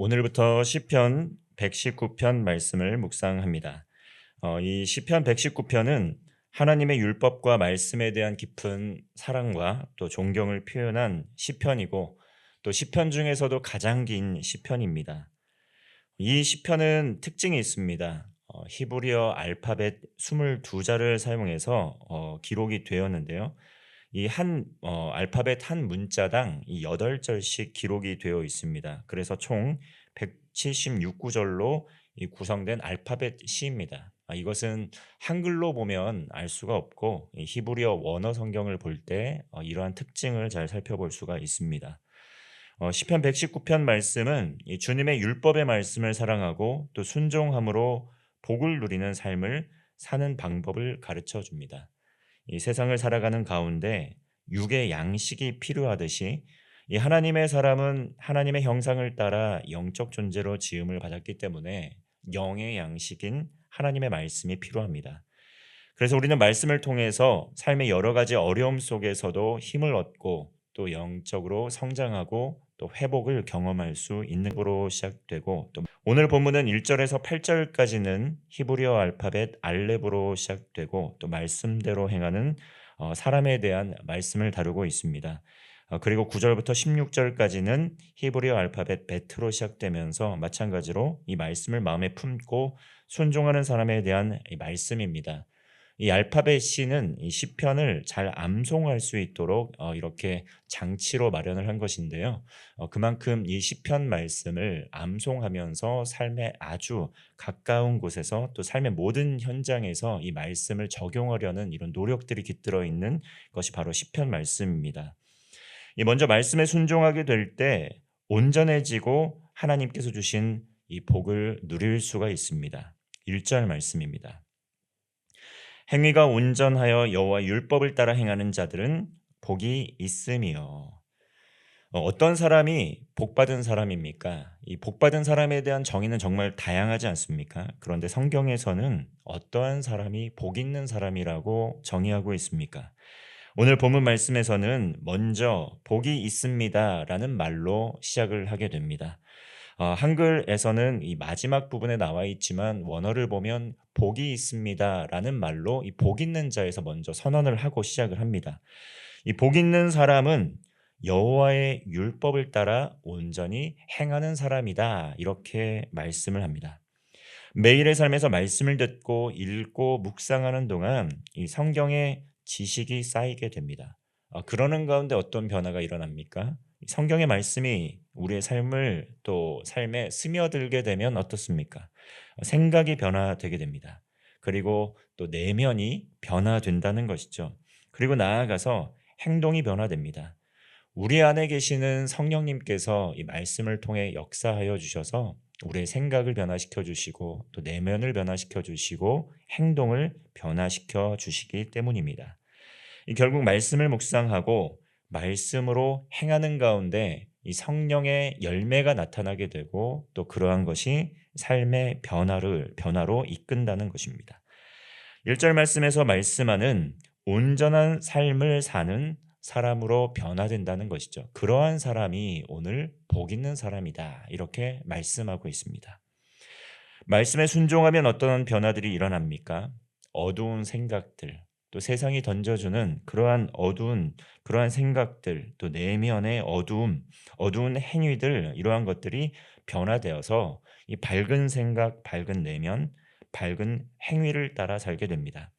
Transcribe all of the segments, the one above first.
오늘부터 시편 119편 말씀을 묵상합니다. 이 시편 119편은 하나님의 율법과 말씀에 대한 깊은 사랑과 또 존경을 표현한 시편이고 또 시편 중에서도 가장 긴 시편입니다. 이 시편은 특징이 있습니다. 히브리어 알파벳 22자를 사용해서 기록이 되었는데요. 이 알파벳 한 문자당 이 8절씩 기록이 되어 있습니다. 그래서 총 176구절로 이 구성된 알파벳 시입니다. 이것은 한글로 보면 알 수가 없고 이 히브리어 원어 성경을 볼 때 이러한 특징을 잘 살펴볼 수가 있습니다. 시편 119편 말씀은 이 주님의 율법의 말씀을 사랑하고 또 순종함으로 복을 누리는 삶을 사는 방법을 가르쳐 줍니다. 이 세상을 살아가는 가운데 육의 양식이 필요하듯이 이 하나님의 사람은 하나님의 형상을 따라 영적 존재로 지음을 받았기 때문에 영의 양식인 하나님의 말씀이 필요합니다. 그래서 우리는 말씀을 통해서 삶의 여러 가지 어려움 속에서도 힘을 얻고 또 영적으로 성장하고 또 회복을 경험할 수 있는 으로 시작되고 또 오늘 본문은 1절에서 8절까지는 히브리어 알파벳 알렙으로 시작되고 또 말씀대로 행하는 사람에 대한 말씀을 다루고 있습니다. 그리고 9절부터 16절까지는 히브리어 알파벳 베트로 시작되면서 마찬가지로 이 말씀을 마음에 품고 순종하는 사람에 대한 이 말씀입니다. 이 알파벳 C는 이 시편을 잘 암송할 수 있도록 이렇게 장치로 마련을 한 것인데요. 그만큼 이 시편 말씀을 암송하면서 삶의 아주 가까운 곳에서 또 삶의 모든 현장에서 이 말씀을 적용하려는 이런 노력들이 깃들어 있는 것이 바로 시편 말씀입니다. 이 먼저 말씀에 순종하게 될 때 온전해지고 하나님께서 주신 이 복을 누릴 수가 있습니다. 1절 말씀입니다. 행위가 온전하여 여호와 율법을 따라 행하는 자들은 복이 있음이요. 어떤 사람이 복받은 사람입니까? 이 복받은 사람에 대한 정의는 정말 다양하지 않습니까? 그런데 성경에서는 어떠한 사람이 복 있는 사람이라고 정의하고 있습니까? 오늘 본문 말씀에서는 먼저 복이 있습니다라는 말로 시작을 하게 됩니다. 한글에서는 이 마지막 부분에 나와 있지만 원어를 보면 복이 있습니다라는 말로 이 복 있는 자에서 먼저 선언을 하고 시작을 합니다. 이 복 있는 사람은 여호와의 율법을 따라 온전히 행하는 사람이다. 이렇게 말씀을 합니다. 매일의 삶에서 말씀을 듣고 읽고 묵상하는 동안 이 성경의 지식이 쌓이게 됩니다. 그러는 가운데 어떤 변화가 일어납니까? 성경의 말씀이 우리의 삶을 또 삶에 스며들게 되면 어떻습니까? 생각이 변화되게 됩니다. 그리고 또 내면이 변화된다는 것이죠. 그리고 나아가서 행동이 변화됩니다. 우리 안에 계시는 성령님께서 이 말씀을 통해 역사하여 주셔서 우리의 생각을 변화시켜 주시고 또 내면을 변화시켜 주시고 행동을 변화시켜 주시기 때문입니다. 결국 말씀을 묵상하고 말씀으로 행하는 가운데 이 성령의 열매가 나타나게 되고 또 그러한 것이 삶의 변화로 이끈다는 것입니다. 1절 말씀에서 말씀하는 온전한 삶을 사는 사람으로 변화된다는 것이죠. 그러한 사람이 오늘 복 있는 사람이다. 이렇게 말씀하고 있습니다. 말씀에 순종하면 어떤 변화들이 일어납니까? 어두운 생각들, 또 세상이 던져주는 그러한 생각들, 또 내면의 어두운 행위들, 이러한 것들이 변화되어서 이 밝은 생각, 밝은 내면, 밝은 행위를 따라 살게 됩니다.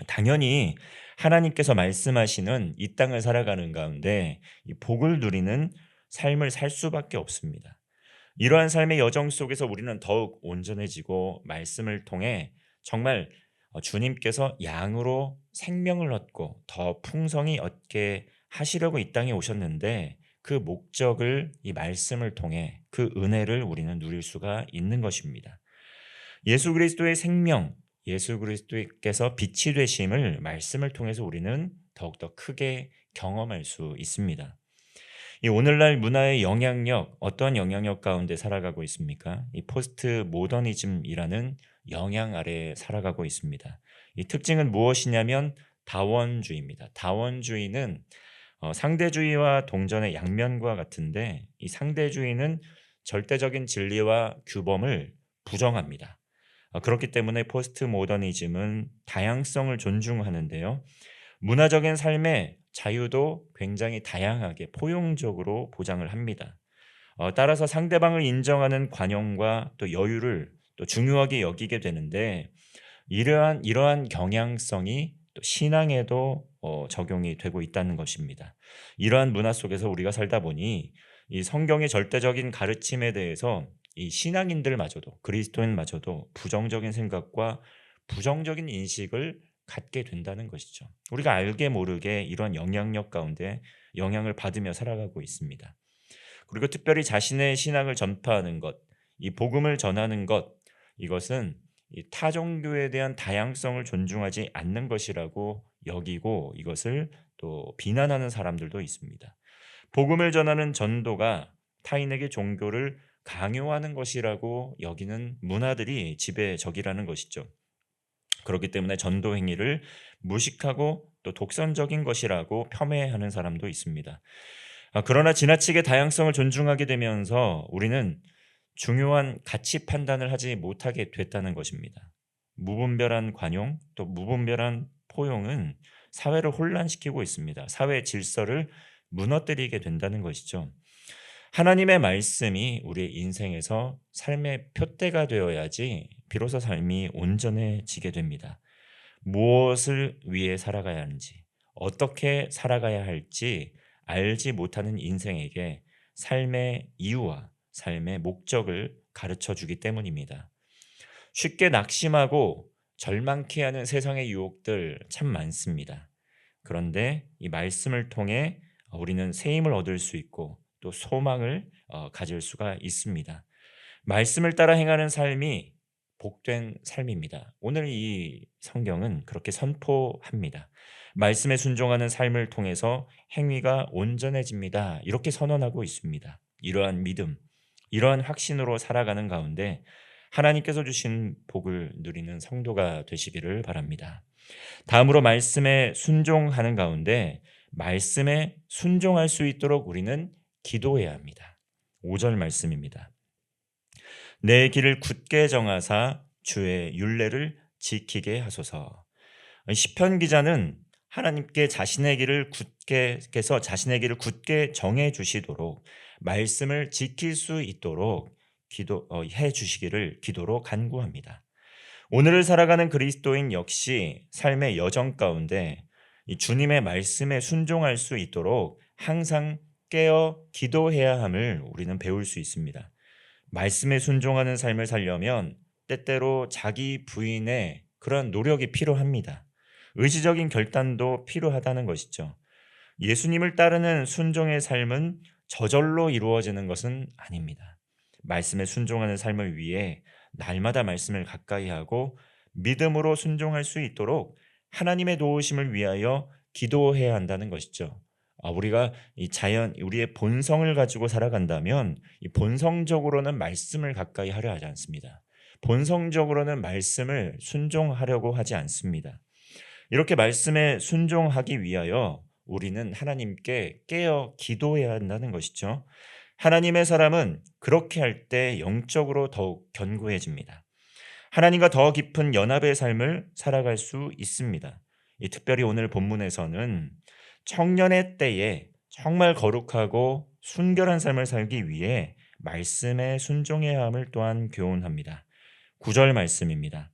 당연히 하나님께서 말씀하시는 이 땅을 살아가는 가운데 이 복을 누리는 삶을 살 수밖에 없습니다. 이러한 삶의 여정 속에서 우리는 더욱 온전해지고 말씀을 통해 정말 주님께서 양으로 생명을 얻고 더 풍성히 얻게 하시려고 이 땅에 오셨는데 그 목적을 이 말씀을 통해 그 은혜를 우리는 누릴 수가 있는 것입니다. 예수 그리스도의 생명, 예수 그리스도께서 빛이 되심을 말씀을 통해서 우리는 더욱더 크게 경험할 수 있습니다. 이 오늘날 문화의 영향력, 어떠한 영향력 가운데 살아가고 있습니까? 이 포스트 모더니즘이라는 영향 아래 살아가고 있습니다. 이 특징은 무엇이냐면 다원주의입니다. 다원주의는 상대주의와 동전의 양면과 같은데 이 상대주의는 절대적인 진리와 규범을 부정합니다. 그렇기 때문에 포스트 모더니즘은 다양성을 존중하는데요. 문화적인 삶의 자유도 굉장히 다양하게 포용적으로 보장을 합니다. 따라서 상대방을 인정하는 관용과 또 여유를 또 중요하게 여기게 되는데, 이러한 경향성이 또 신앙에도 적용이 되고 있다는 것입니다. 이러한 문화 속에서 우리가 살다 보니 이 성경의 절대적인 가르침에 대해서 이 신앙인들마저도, 그리스도인마저도 부정적인 생각과 부정적인 인식을 갖게 된다는 것이죠. 우리가 알게 모르게 이런 영향력 가운데 영향을 받으며 살아가고 있습니다. 그리고 특별히 자신의 신앙을 전파하는 것, 이 복음을 전하는 것, 이것은 이 타 종교에 대한 다양성을 존중하지 않는 것이라고 여기고 이것을 또 비난하는 사람들도 있습니다. 복음을 전하는 전도가 타인에게 종교를 강요하는 것이라고 여기는 문화들이 지배적이라는 것이죠. 그렇기 때문에 전도 행위를 무식하고 또 독선적인 것이라고 폄훼하는 사람도 있습니다. 그러나 지나치게 다양성을 존중하게 되면서 우리는 중요한 가치 판단을 하지 못하게 됐다는 것입니다. 무분별한 관용, 또 무분별한 포용은 사회를 혼란시키고 있습니다. 사회 질서를 무너뜨리게 된다는 것이죠. 하나님의 말씀이 우리의 인생에서 삶의 표대가 되어야지 비로소 삶이 온전해지게 됩니다. 무엇을 위해 살아가야 하는지, 어떻게 살아가야 할지 알지 못하는 인생에게 삶의 이유와 삶의 목적을 가르쳐 주기 때문입니다. 쉽게 낙심하고 절망케 하는 세상의 유혹들 참 많습니다. 그런데 이 말씀을 통해 우리는 새 힘을 얻을 수 있고 또 소망을 가질 수가 있습니다. 말씀을 따라 행하는 삶이 복된 삶입니다. 오늘 이 성경은 그렇게 선포합니다. 말씀에 순종하는 삶을 통해서 행위가 온전해집니다. 이렇게 선언하고 있습니다. 이러한 믿음, 이러한 확신으로 살아가는 가운데 하나님께서 주신 복을 누리는 성도가 되시기를 바랍니다. 다음으로 말씀에 순종하는 가운데 말씀에 순종할 수 있도록 우리는 기도해야 합니다. 5절 말씀입니다. 내 길을 굳게 정하사 주의 율례를 지키게 하소서. 시편 기자는 하나님께 자신의 길을 굳게 정해 주시도록 말씀을 지킬 수 있도록 해 주시기를 기도로 간구합니다. 오늘을 살아가는 그리스도인 역시 삶의 여정 가운데 이 주님의 말씀에 순종할 수 있도록 항상 깨어 기도해야 함을 우리는 배울 수 있습니다. 말씀에 순종하는 삶을 살려면 때때로 자기 부인의 그런 노력이 필요합니다. 의지적인 결단도 필요하다는 것이죠. 예수님을 따르는 순종의 삶은 저절로 이루어지는 것은 아닙니다. 말씀에 순종하는 삶을 위해 날마다 말씀을 가까이 하고 믿음으로 순종할 수 있도록 하나님의 도우심을 위하여 기도해야 한다는 것이죠. 우리가 우리의 본성을 가지고 살아간다면 이 본성적으로는 말씀을 가까이 하려 하지 않습니다. 본성적으로는 말씀을 순종하려고 하지 않습니다. 이렇게 말씀에 순종하기 위하여 우리는 하나님께 깨어 기도해야 한다는 것이죠. 하나님의 사람은 그렇게 할 때 영적으로 더욱 견고해집니다. 하나님과 더 깊은 연합의 삶을 살아갈 수 있습니다. 특별히 오늘 본문에서는 청년의 때에 정말 거룩하고 순결한 삶을 살기 위해 말씀에 순종해야 함을 또한 교훈합니다. 9절 말씀입니다.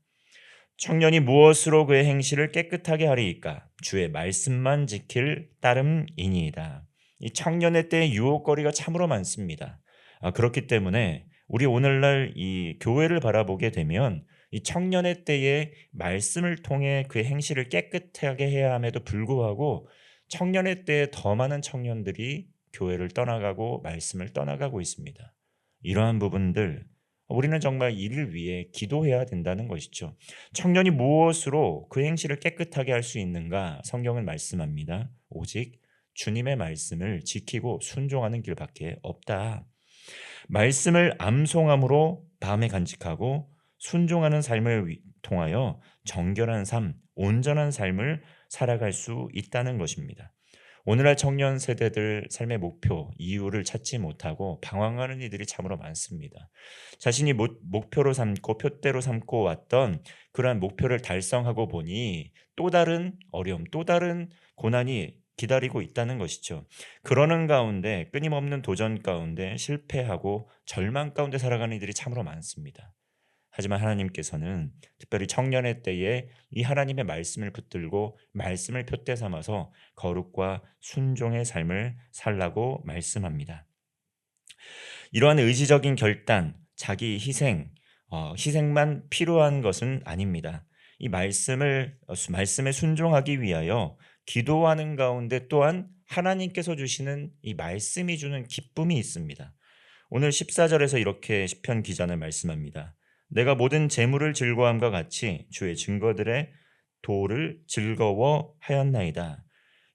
청년이 무엇으로 그의 행실을 깨끗하게 하리이까? 주의 말씀만 지킬 따름이니이다. 이 청년의 때의 유혹거리가 참으로 많습니다. 그렇기 때문에 우리 오늘날 이 교회를 바라보게 되면 이 청년의 때에 말씀을 통해 그의 행실을 깨끗하게 해야 함에도 불구하고 청년의 때에 더 많은 청년들이 교회를 떠나가고 말씀을 떠나가고 있습니다. 이러한 부분들 우리는 정말 이를 위해 기도해야 된다는 것이죠. 청년이 무엇으로 그 행실을 깨끗하게 할 수 있는가? 성경은 말씀합니다. 오직 주님의 말씀을 지키고 순종하는 길밖에 없다. 말씀을 암송함으로 마음에 간직하고 순종하는 삶을 통하여 정결한 삶, 온전한 삶을 살아갈 수 있다는 것입니다. 오늘날 청년 세대들 삶의 목표, 이유를 찾지 못하고 방황하는 이들이 참으로 많습니다. 자신이 목표로 삼고 표대로 삼고 왔던 그러한 목표를 달성하고 보니 또 다른 어려움, 또 다른 고난이 기다리고 있다는 것이죠. 그러는 가운데 끊임없는 도전 가운데 실패하고 절망 가운데 살아가는 이들이 참으로 많습니다. 하지만 하나님께서는 특별히 청년의 때에 이 하나님의 말씀을 붙들고 말씀을 표대 삼아서 거룩과 순종의 삶을 살라고 말씀합니다. 이러한 의지적인 결단, 자기 희생만 필요한 것은 아닙니다. 이 말씀에 순종하기 위하여 기도하는 가운데 또한 하나님께서 주시는 이 말씀이 주는 기쁨이 있습니다. 오늘 14절에서 이렇게 시편 기자는 말씀합니다. 내가 모든 재물을 즐거움과 같이 주의 증거들의 도를 즐거워하였나이다.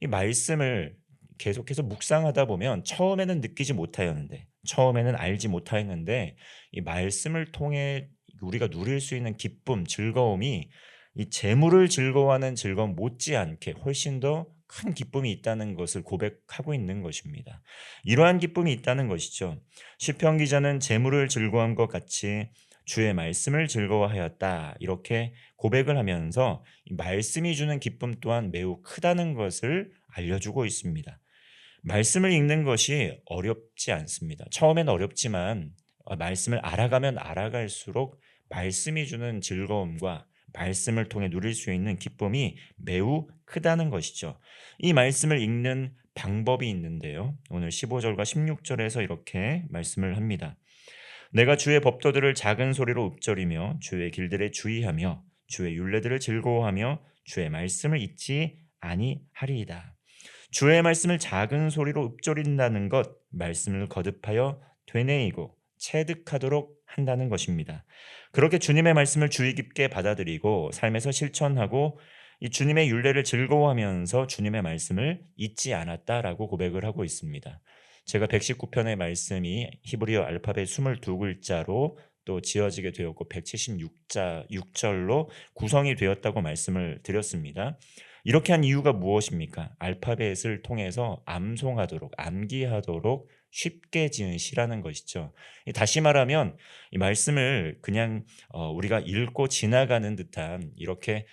이 말씀을 계속해서 묵상하다 보면 처음에는 느끼지 못하였는데, 처음에는 알지 못하였는데 이 말씀을 통해 우리가 누릴 수 있는 기쁨, 즐거움이 이 재물을 즐거워하는 즐거움 못지않게 훨씬 더 큰 기쁨이 있다는 것을 고백하고 있는 것입니다. 이러한 기쁨이 있다는 것이죠. 시편 기자는 재물을 즐거워한 것 같이 주의 말씀을 즐거워하였다, 이렇게 고백을 하면서 이 말씀이 주는 기쁨 또한 매우 크다는 것을 알려주고 있습니다. 말씀을 읽는 것이 어렵지 않습니다. 처음엔 어렵지만 말씀을 알아가면 알아갈수록 말씀이 주는 즐거움과 말씀을 통해 누릴 수 있는 기쁨이 매우 크다는 것이죠. 이 말씀을 읽는 방법이 있는데요. 오늘 15절과 16절에서 이렇게 말씀을 합니다. 내가 주의 법도들을 작은 소리로 읊조리며 주의 길들에 주의하며 주의 율례들을 즐거워하며 주의 말씀을 잊지 아니하리이다. 주의 말씀을 작은 소리로 읊조린다는 것, 말씀을 거듭하여 되뇌이고 체득하도록 한다는 것입니다. 그렇게 주님의 말씀을 주의 깊게 받아들이고 삶에서 실천하고 이 주님의 율례를 즐거워하면서 주님의 말씀을 잊지 않았다라고 고백을 하고 있습니다. 제가 119편의 말씀이 히브리어 알파벳 22글자로 또 지어지게 되었고 176절로 구성이 되었다고 말씀을 드렸습니다. 이렇게 한 이유가 무엇입니까? 알파벳을 통해서 암송하도록, 암기하도록 쉽게 지은 시라는 것이죠. 다시 말하면 이 말씀을 그냥 우리가 읽고 지나가는 듯한 이렇게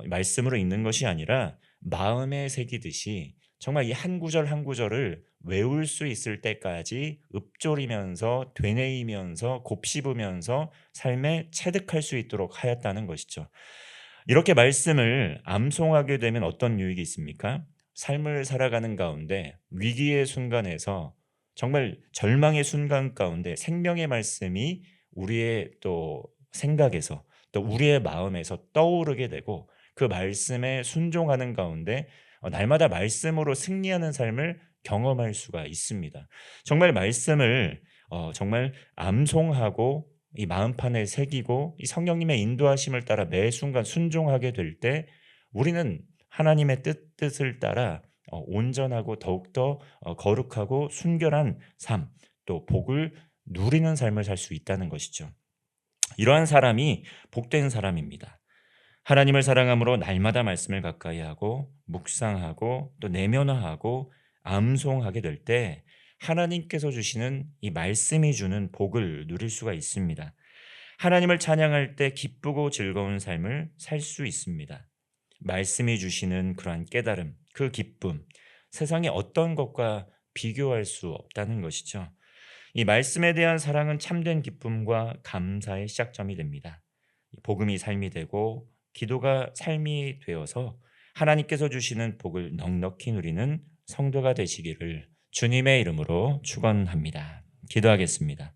말씀으로 읽는 것이 아니라 마음에 새기듯이 정말 이 한 구절 한 구절을 외울 수 있을 때까지 읊조리면서 되뇌이면서 곱씹으면서 삶에 체득할 수 있도록 하였다는 것이죠. 이렇게 말씀을 암송하게 되면 어떤 유익이 있습니까? 삶을 살아가는 가운데 위기의 순간에서 정말 절망의 순간 가운데 생명의 말씀이 우리의 또 생각에서 또 우리의 마음에서 떠오르게 되고 그 말씀에 순종하는 가운데 날마다 말씀으로 승리하는 삶을 경험할 수가 있습니다. 정말 말씀을 정말 암송하고 이 마음판에 새기고 이 성령님의 인도하심을 따라 매 순간 순종하게 될 때 우리는 하나님의 뜻을 따라 온전하고 더욱더 거룩하고 순결한 삶, 또 복을 누리는 삶을 살 수 있다는 것이죠. 이러한 사람이 복된 사람입니다. 하나님을 사랑함으로 날마다 말씀을 가까이 하고 묵상하고 또 내면화하고 암송하게 될 때 하나님께서 주시는 이 말씀이 주는 복을 누릴 수가 있습니다. 하나님을 찬양할 때 기쁘고 즐거운 삶을 살 수 있습니다. 말씀이 주시는 그러한 깨달음, 그 기쁨, 세상의 어떤 것과 비교할 수 없다는 것이죠. 이 말씀에 대한 사랑은 참된 기쁨과 감사의 시작점이 됩니다. 복음이 삶이 되고 기도가 삶이 되어서 하나님께서 주시는 복을 넉넉히 누리는 성도가 되시기를 주님의 이름으로 축원합니다. 기도하겠습니다.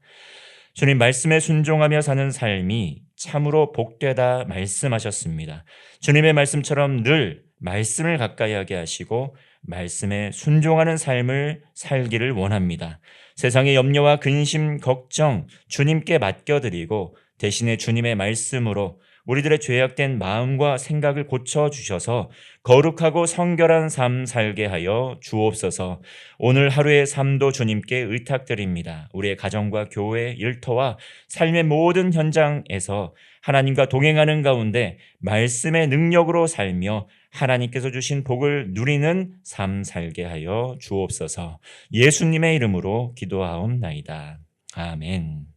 주님, 말씀에 순종하며 사는 삶이 참으로 복되다 말씀하셨습니다. 주님의 말씀처럼 늘 말씀을 가까이 하게 하시고 말씀에 순종하는 삶을 살기를 원합니다. 세상의 염려와 근심, 걱정 주님께 맡겨드리고 대신에 주님의 말씀으로 우리들의 죄악된 마음과 생각을 고쳐 주셔서 거룩하고 성결한 삶 살게 하여 주옵소서. 오늘 하루의 삶도 주님께 의탁드립니다. 우리의 가정과 교회, 일터와 삶의 모든 현장에서 하나님과 동행하는 가운데 말씀의 능력으로 살며 하나님께서 주신 복을 누리는 삶 살게 하여 주옵소서. 예수님의 이름으로 기도하옵나이다. 아멘.